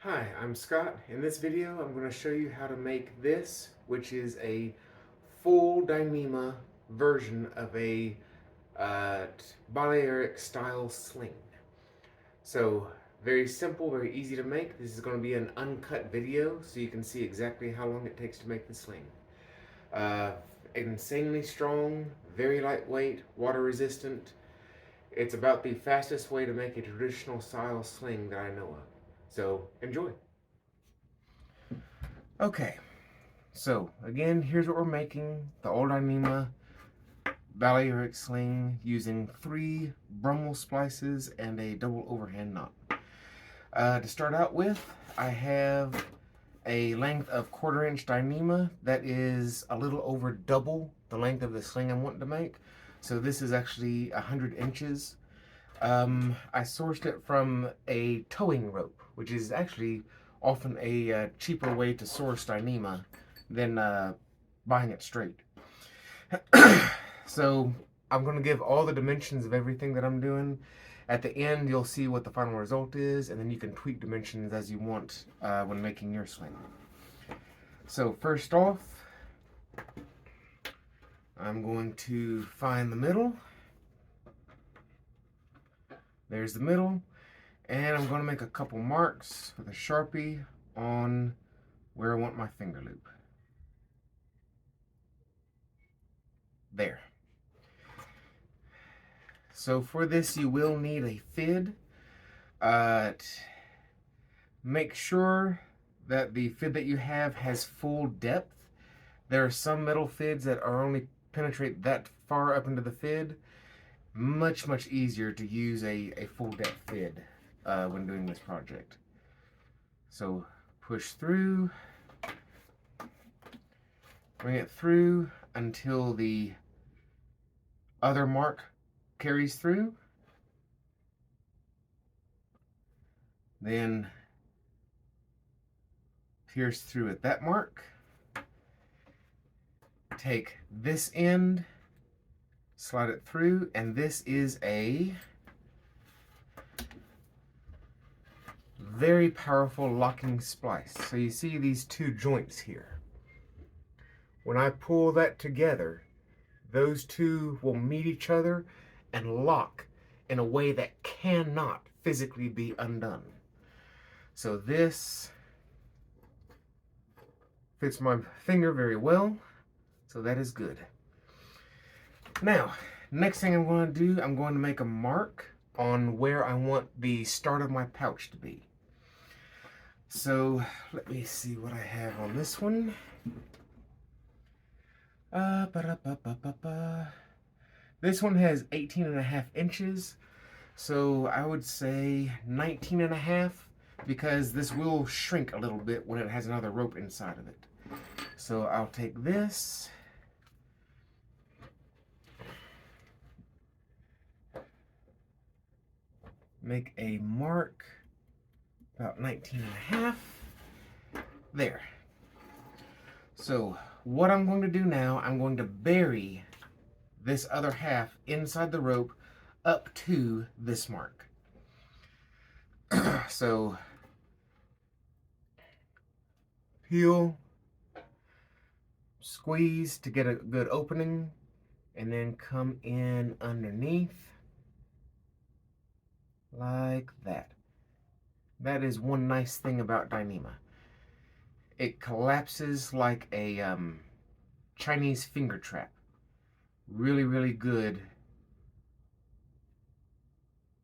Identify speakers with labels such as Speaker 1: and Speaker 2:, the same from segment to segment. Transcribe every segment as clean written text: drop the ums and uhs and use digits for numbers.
Speaker 1: Hi, I'm Scott. In this video, I'm going to show you how to make this, which is a full Dyneema version of a uh, Balearic style sling. So, very simple, very easy to make. This is going to be an uncut video, so you can see exactly how long it takes to make the sling. Uh, Insanely strong, very lightweight, water resistant. It's about the fastest way to make a traditional style sling that I know of. So, enjoy. Okay, so again, here's what we're making. The old Dyneema Balearic sling using 3 Brummel splices and a double overhand knot. To start out with, I have a length of 1/4 inch Dyneema that is a little over double the length of the sling I'm wanting to make. So this is actually 100 inches. I sourced it from a towing rope, which is actually often a cheaper way to source Dyneema than buying it straight. So I'm going to give all the dimensions of everything that I'm doing. At the end, you'll see what the final result is, and then you can tweak dimensions as you want when making your sling. So first off, I'm going to find the middle. There's the middle. And I'm going to make a couple marks with a Sharpie on where I want my finger loop. There. So for this, you will need a fid. Make sure that the fid that you have has full depth. There are some metal fids that are only penetrate that far up into the fid. Much easier to use a full depth fid when doing this project. So push through, bring it through until the other mark carries through. Then pierce through at that mark. Take this end, slide it through, and this is a very powerful locking splice. So you see these 2 joints here. When I pull that together, those 2 will meet each other and lock in a way that cannot physically be undone. So this fits my finger very well, so that is good. Now, next thing I'm going to do, I'm going to make a mark on where I want the start of my pouch to be. So let me see what I have on this one. This one has 18.5 inches, so I would say 19.5, because this will shrink a little bit when it has another rope inside of it. So I'll take this, make a mark about 19.5. There. So what I'm going to do now, I'm going to bury this other half inside the rope up to this mark. So peel, squeeze to get a good opening, and then come in underneath like that. That is one nice thing about Dyneema. It collapses like a Chinese finger trap. Really good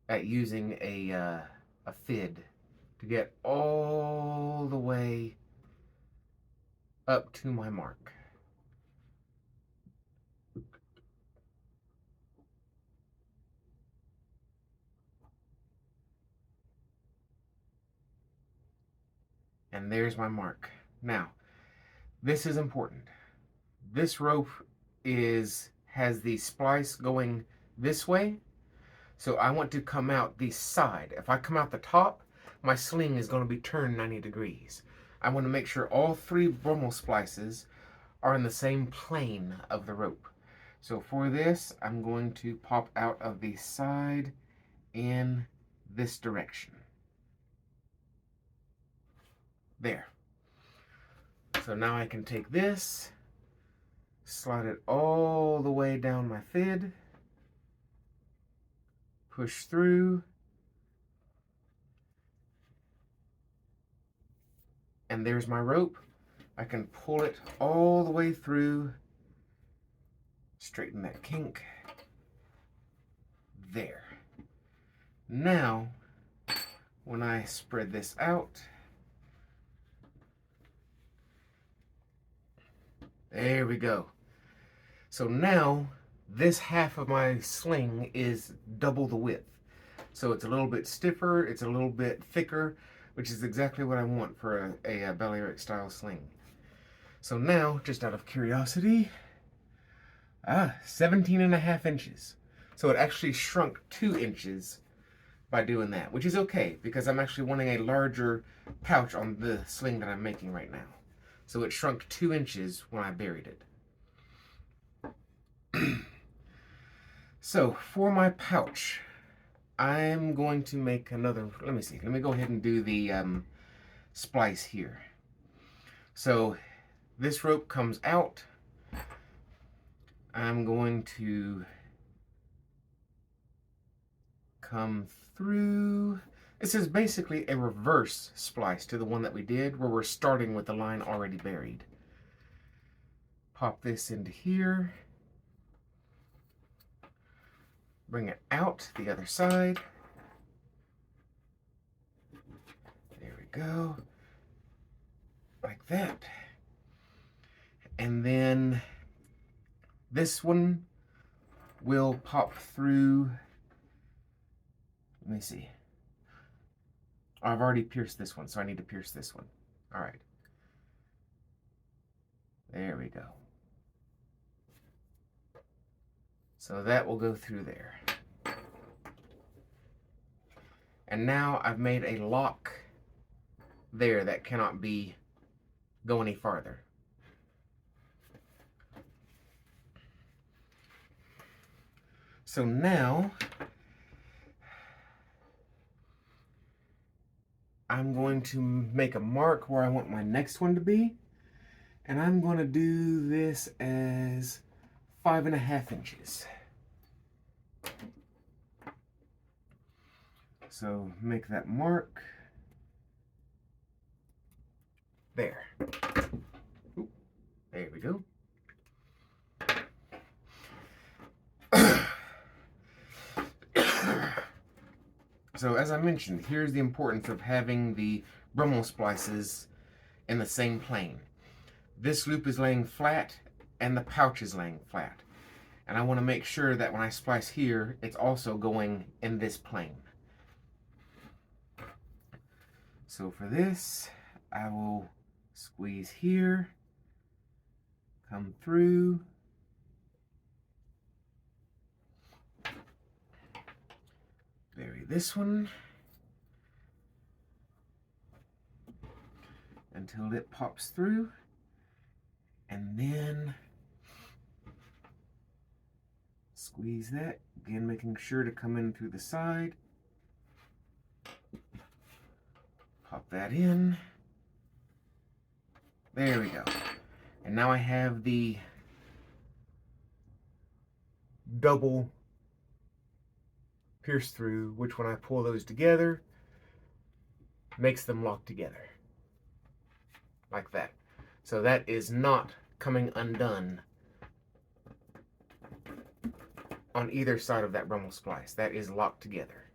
Speaker 1: at using a fid to get all the way up to my mark. And there's my mark. Now, this is important. This rope has the splice going this way, so I want to come out the side. If I come out the top, my sling is going to be turned 90 degrees. I want to make sure all 3 Brummel splices are in the same plane of the rope. So for this, I'm going to pop out of the side in this direction. There. So now I can take this, slide it all the way down my fid, push through, and there's my rope. I can pull it all the way through, straighten that kink. There. Now, when I spread this out, there we go. So now, this half of my sling is double the width. So it's a little bit stiffer, it's a little bit thicker, which is exactly what I want for a Balearic style sling. So now, just out of curiosity, 17.5 inches. So it actually shrunk 2 inches by doing that, which is okay because I'm actually wanting a larger pouch on the sling that I'm making right now. So it shrunk 2 inches when I buried it. So for my pouch, I'm going to make another, let me go ahead and do the splice here. So this rope comes out. I'm going to come through. This is basically a reverse splice to the one that we did, where we're starting with the line already buried. Pop this into here. Bring it out the other side. There we go. Like that. And then this one will pop through. Let me see. I've already pierced this one, so I need to pierce this one. All right. There we go. So that will go through there. And now I've made a lock there that cannot go any farther. So now I'm going to make a mark where I want my next one to be. And I'm going to do this as 5.5 inches. So make that mark. There. Ooh, there we go. So as I mentioned, here's the importance of having the Brummel splices in the same plane. This loop is laying flat and the pouch is laying flat. And I want to make sure that when I splice here, it's also going in this plane. So for this, I will squeeze here, come through, bury this one until it pops through, and then squeeze that, again making sure to come in through the side. Pop that in. There we go. And now I have the double pierce through, which when I pull those together, makes them lock together. Like that. So that is not coming undone on either side of that Brummel splice. That is locked together.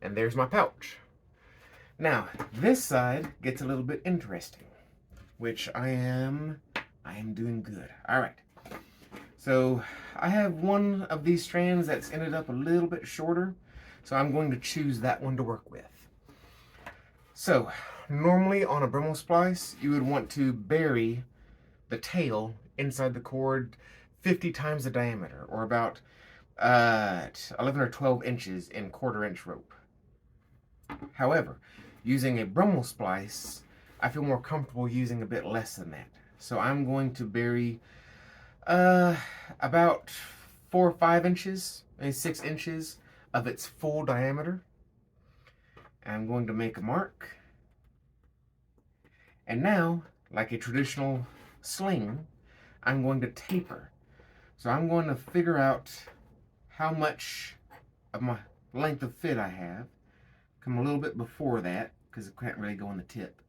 Speaker 1: And there's my pouch. Now, this side gets a little bit interesting, which I am doing good. All right. So I have one of these strands that's ended up a little bit shorter, so I'm going to choose that one to work with. So normally on a Brummel splice, you would want to bury the tail inside the cord 50 times the diameter, or about 11 or 12 inches in 1/4 inch rope. However, using a Brummel splice, I feel more comfortable using a bit less than that. So I'm going to bury about 4 or 5 inches, maybe 6 inches of its full diameter. I'm going to make a mark. And now, like a traditional sling, I'm going to taper. So I'm going to figure out how much of my length of fit I have. Come a little bit before that, because it can't really go on the tip.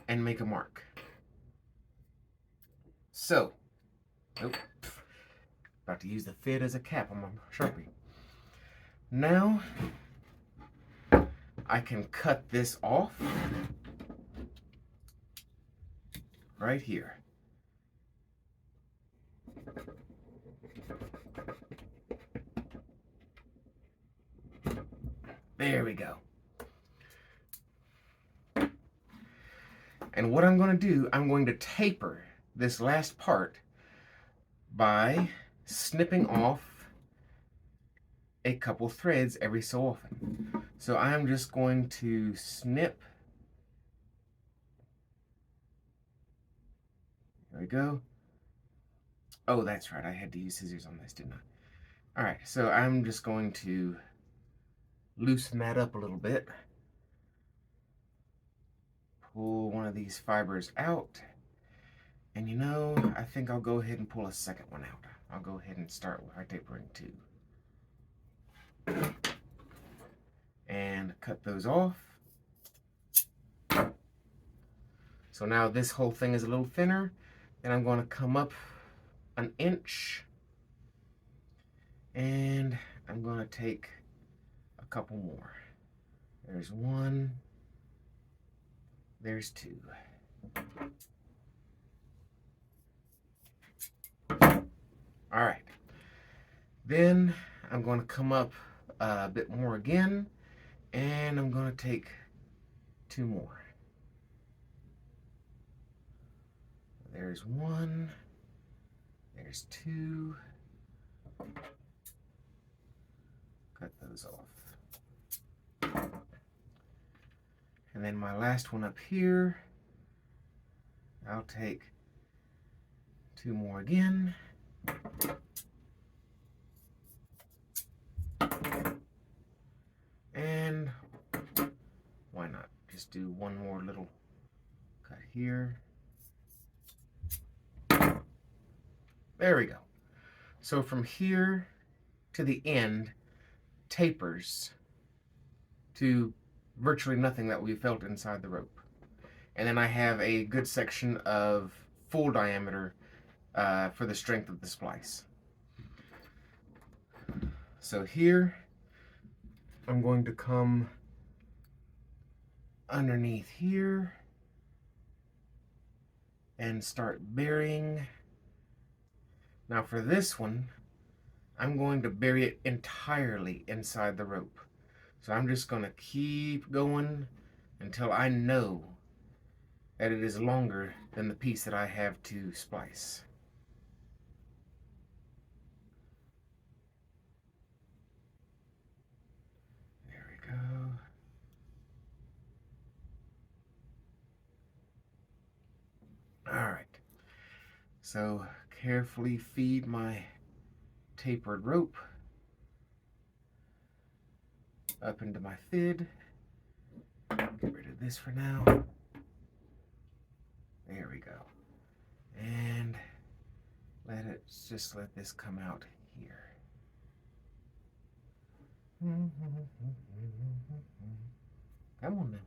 Speaker 1: And make a mark. So, about to use the fit as a cap on my Sharpie. Now, I can cut this off right here. There we go. And what I'm going to do, I'm going to taper this last part by snipping off a couple threads every so often. So I'm just going to snip. There we go. Oh, that's right. I had to use scissors on this, didn't I? All right, so I'm just going to loosen that up a little bit. Pull one of these fibers out. And you know, I think I'll go ahead and pull a second one out. I'll go ahead and start with my tapering too. And cut those off. So now this whole thing is a little thinner. Then I'm going to come up an inch. And I'm going to take a couple more. There's one. There's two. All right. Then I'm going to come up a bit more again, and I'm going to take two more. There's one. There's two. Cut those off. And then my last one up here, I'll take two more again. And why not just do one more little cut here. There we go. So from here to the end tapers to virtually nothing that we felt inside the rope. And then I have a good section of full diameter for the strength of the splice. So here, I'm going to come underneath here and start burying. Now for this one, I'm going to bury it entirely inside the rope. So I'm just going to keep going until I know that it is longer than the piece that I have to splice. There we go. All right. So carefully feed my tapered rope up into my fid. Get rid of this for now. There we go. And just let this come out here. Come on now.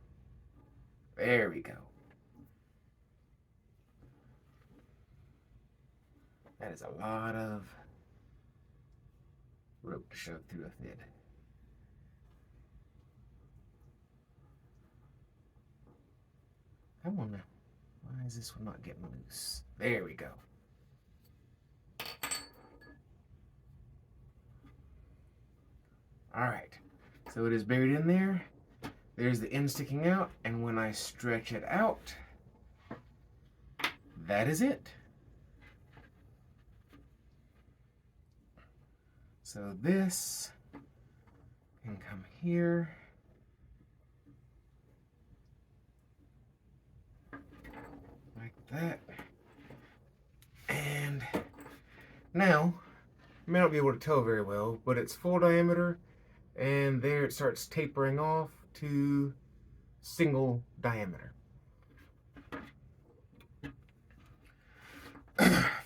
Speaker 1: There we go. That is a lot of rope to shove through a fid. Come on now. Why is this one not getting loose? There we go. All right. So it is buried in there. There's the end sticking out. And when I stretch it out, that is it. So this can come here. Like that. And now, you may not be able to tell very well, but it's full diameter, and there it starts tapering off to single diameter.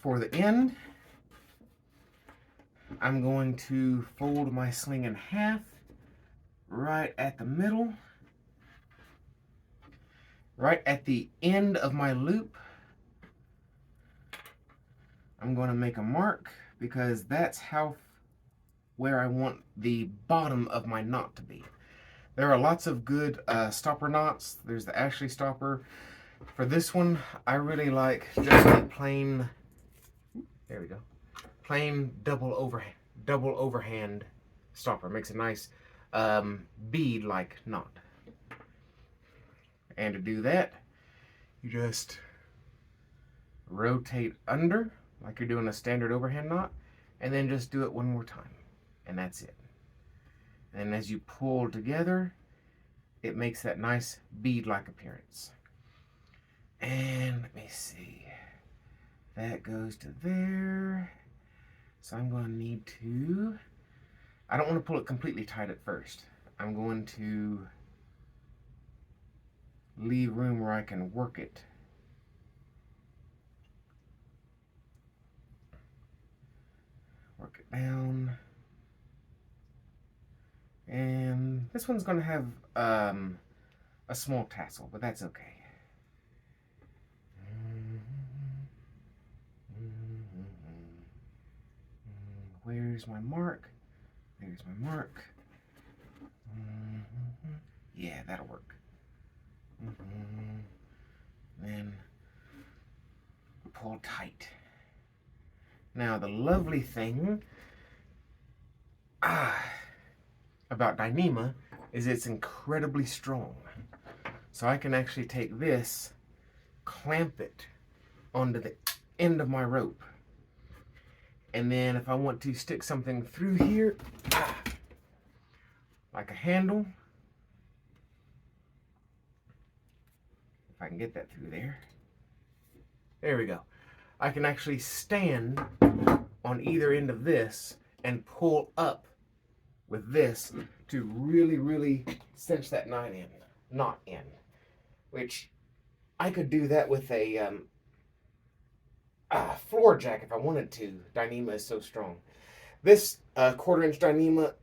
Speaker 1: For the end, I'm going to fold my sling in half right at the middle, right at the end of my loop. I'm going to make a mark because that's where I want the bottom of my knot to be. There are lots of good stopper knots. There's the Ashley stopper. For this one, I really like just a plain, there we go, plain double overhand stopper. Makes a nice bead-like knot. And to do that, you just rotate under like you're doing a standard overhand knot, and then just do it one more time, and that's it. And as you pull together, it makes that nice bead-like appearance. And let me see, that goes to there. So I'm going to need to, I don't want to pull it completely tight at first. I'm going to leave room where I can work it. Work it down. And this one's going to have a small tassel, but that's okay. Where's my mark? There's my mark. Yeah, that'll work. Then pull tight. Now the lovely thing about Dyneema is it's incredibly strong. So I can actually take this, clamp it onto the end of my rope. And then if I want to stick something through here, like a handle, if I can get that through there. There we go. I can actually stand on either end of this and pull up with this to really, really cinch that knot in. Which I could do that with a floor jack if I wanted to. Dyneema is so strong. This 1/4-inch Dyneema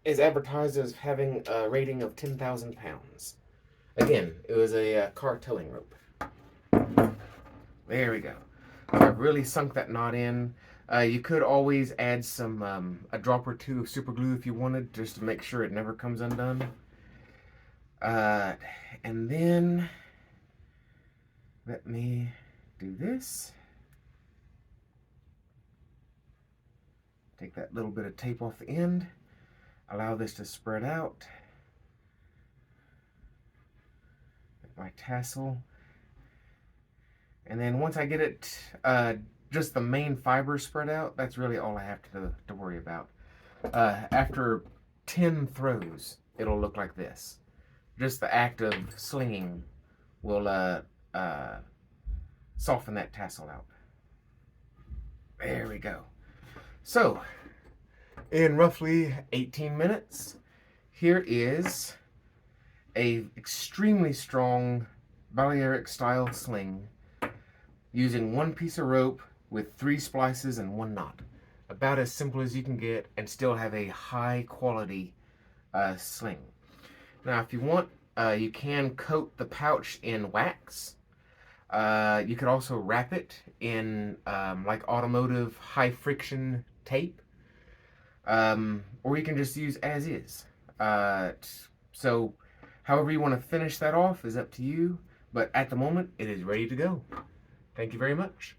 Speaker 1: is advertised as having a rating of 10,000 pounds. Again, it was a car towing rope. There we go. I've really sunk that knot in. You could always add some a drop or two of super glue if you wanted, just to make sure it never comes undone. And then let me do this. Take that little bit of tape off the end. Allow this to spread out. Get my tassel. And then once I get it, just the main fiber spread out, that's really all I have to worry about. After 10 throws, it'll look like this. Just the act of slinging will soften that tassel out. There we go. So, in roughly 18 minutes, here is a extremely strong Balearic style sling using one piece of rope with 3 splices and 1 knot. About as simple as you can get and still have a high quality sling. Now if you want, you can coat the pouch in wax. You could also wrap it in like automotive high friction tape. Or you can just use as is. So however you want to finish that off is up to you. But at the moment, it is ready to go. Thank you very much.